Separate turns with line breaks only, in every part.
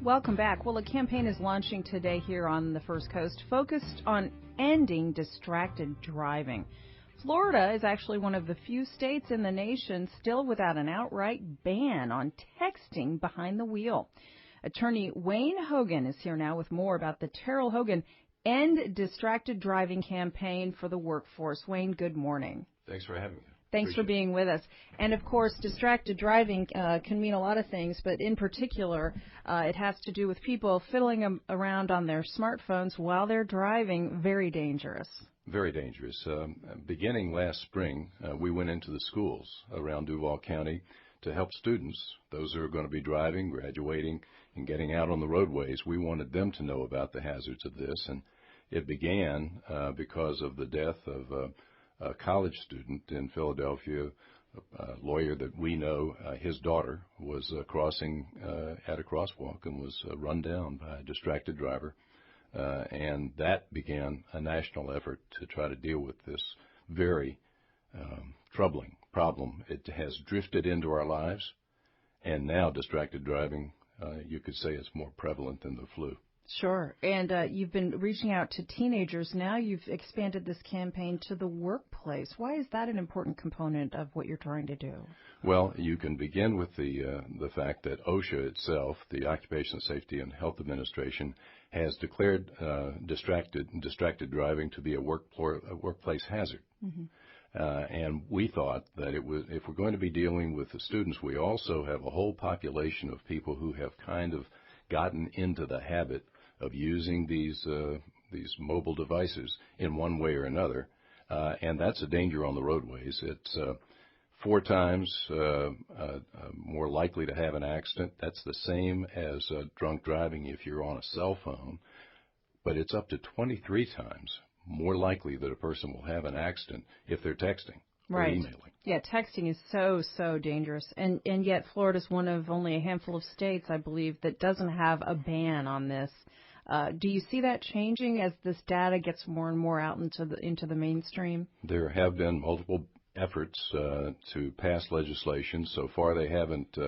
Welcome back. Well, a campaign is launching today here on the First Coast focused on ending distracted driving. Florida is actually one of the few states in the nation still without an outright ban on texting behind the wheel. Attorney Wayne Hogan is here now with more about the Terrell Hogan End Distracted Driving campaign for the workforce. Wayne, good morning.
Thanks for having me.
Thanks for being with us. And, of course, distracted driving can mean a lot of things, but in particular, it has to do with people fiddling around on their smartphones while they're driving. Very dangerous.
Very dangerous. Beginning last spring, we went into the schools around Duval County to help students, those who are going to be driving, graduating, and getting out on the roadways. We wanted them to know about the hazards of this, and it began because of the death of a college student in Philadelphia, a lawyer that we know. His daughter was crossing at a crosswalk and was run down by a distracted driver. And that began a national effort to try to deal with this very troubling problem. It has drifted into our lives, and now distracted driving, you could say, is more prevalent than the flu.
Sure. And you've been reaching out to teenagers. Now you've expanded this campaign to the workplace. Why is that an important component of what you're trying to do?
Well, you can begin with the fact that OSHA itself, the Occupational Safety and Health Administration, has declared distracted driving to be a workplace hazard. Mm-hmm. And we thought that if we're going to be dealing with the students, we also have a whole population of people who have kind of gotten into the habit of using these mobile devices in one way or another, and that's a danger on the roadways. It's 4 times more likely to have an accident. That's the same as drunk driving if you're on a cell phone, but it's up to 23 times more likely that a person will have an accident if they're texting or emailing.
Yeah, texting is so dangerous. And yet Florida's one of only a handful of states, I believe, that doesn't have a ban on this. Do you see that changing as this data gets more and more out into the mainstream? There
have been multiple efforts to pass legislation. So far they haven't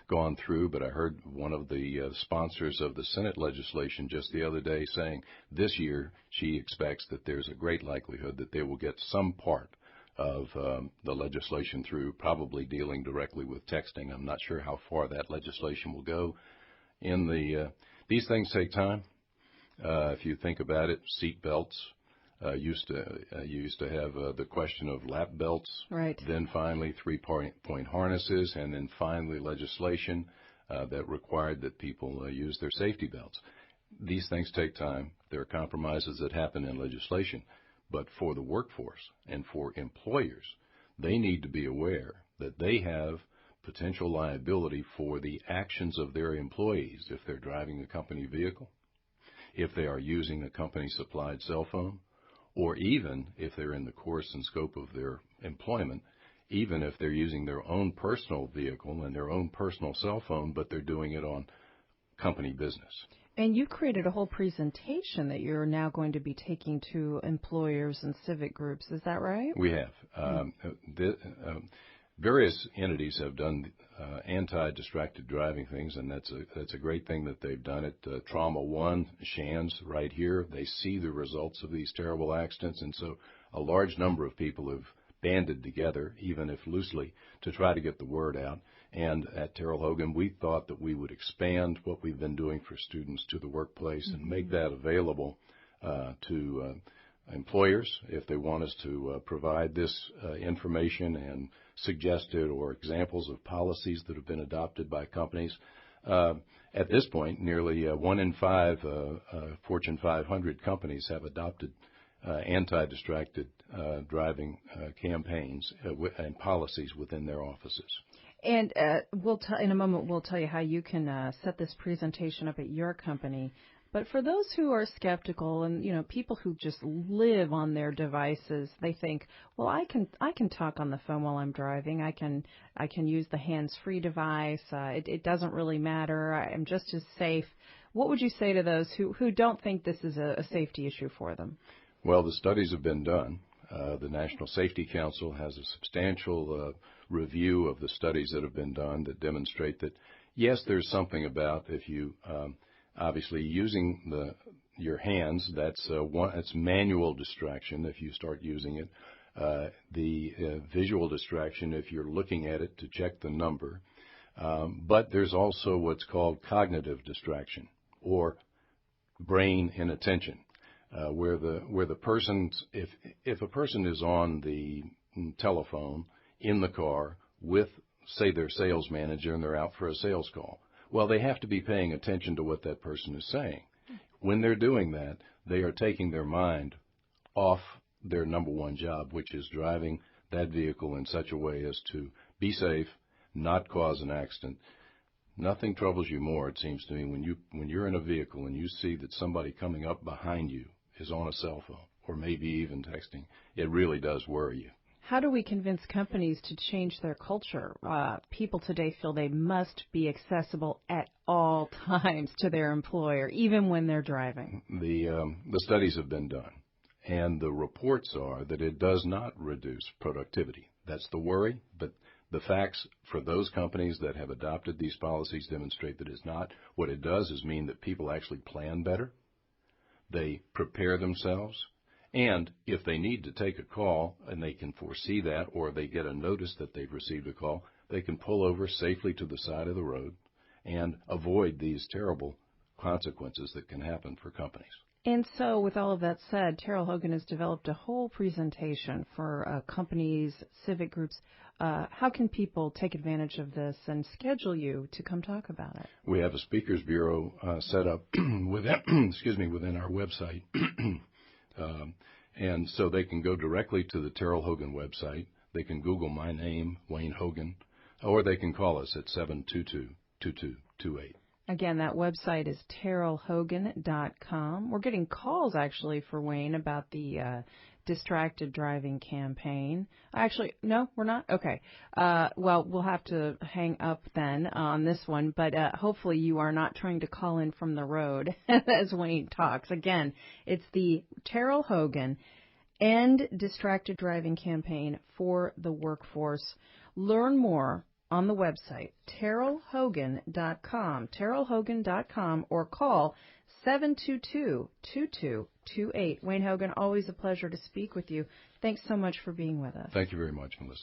gone through, but I heard one of the sponsors of the Senate legislation just the other day saying this year she expects that there's a great likelihood that they will get some part of the legislation through, probably dealing directly with texting. I'm not sure how far that legislation will go. These things take time. If you think about it, seat belts used to have the question of lap belts.
Right.
Then finally 3-point harnesses, and then finally legislation that required that people use their safety belts. These things take time. There are compromises that happen in legislation. But for the workforce and for employers, they need to be aware that they have potential liability for the actions of their employees if they're driving a company vehicle, if they are using a company-supplied cell phone, or even if they're in the course and scope of their employment, even if they're using their own personal vehicle and their own personal cell phone, but they're doing it on company business.
And you created a whole presentation that you're now going to be taking to employers and civic groups. Is that right?
We have. Various entities have done anti-distracted driving things, and that's a great thing that they've done it. Trauma One, Shands, right here, they see the results of these terrible accidents, and so a large number of people have banded together, even if loosely, to try to get the word out. And at Terrell Hogan, we thought that we would expand what we've been doing for students to the workplace and make that available to employers if they want us to provide this information and suggested or examples of policies that have been adopted by companies. At this point, nearly 1 in 5 Fortune 500 companies have adopted anti-distracted driving campaigns and policies within their offices.
And in a moment, we'll tell you how you can set this presentation up at your company. But for those who are skeptical and, people who just live on their devices, they think, well, I can talk on the phone while I'm driving. I can use the hands-free device. It doesn't really matter. I'm just as safe. What would you say to those who don't think this is a safety issue for them?
Well, the studies have been done. The National Safety Council has a substantial review of the studies that have been done that demonstrate that, yes, there's something about if you obviously using your hands. That's manual distraction if you start using it. The visual distraction if you're looking at it to check the number. But there's also what's called cognitive distraction or brain inattention, where the person's if a person is on the telephone in the car with, say, their sales manager and they're out for a sales call, well, they have to be paying attention to what that person is saying. When they're doing that, they are taking their mind off their number one job, which is driving that vehicle in such a way as to be safe, not cause an accident. Nothing troubles you more, it seems to me, when you're in a vehicle and you see that somebody coming up behind you is on a cell phone or maybe even texting. It really does worry you.
How do we convince companies to change their culture? People today feel they must be accessible at all times to their employer, even when they're driving.
The studies have been done, and the reports are that it does not reduce productivity. That's the worry, but the facts for those companies that have adopted these policies demonstrate that it's not. What it does is mean that people actually plan better. They prepare themselves. And if they need to take a call and they can foresee that, or they get a notice that they've received a call, they can pull over safely to the side of the road and avoid these terrible consequences that can happen for companies.
And so with all of that said, Terrell Hogan has developed a whole presentation for companies, civic groups. How can people take advantage of this and schedule you to come talk about it?
We have a speakers bureau set up within our website. And so they can go directly to the Terrell Hogan website. They can Google my name, Wayne Hogan, or they can call us at 722-2228.
Again, that website is terrellhogan.com. We're getting calls, actually, for Wayne about the distracted driving campaign. Actually, no, we're not? Okay. Well, we'll have to hang up then on this one, but hopefully you are not trying to call in from the road as Wayne talks. Again, it's the Terrell Hogan End Distracted Driving Campaign for the Workforce. Learn more on the website, terrellhogan.com, or call 722-2228. Wayne Hogan, always a pleasure to speak with you. Thanks so much for being with us.
Thank you very much, Melissa.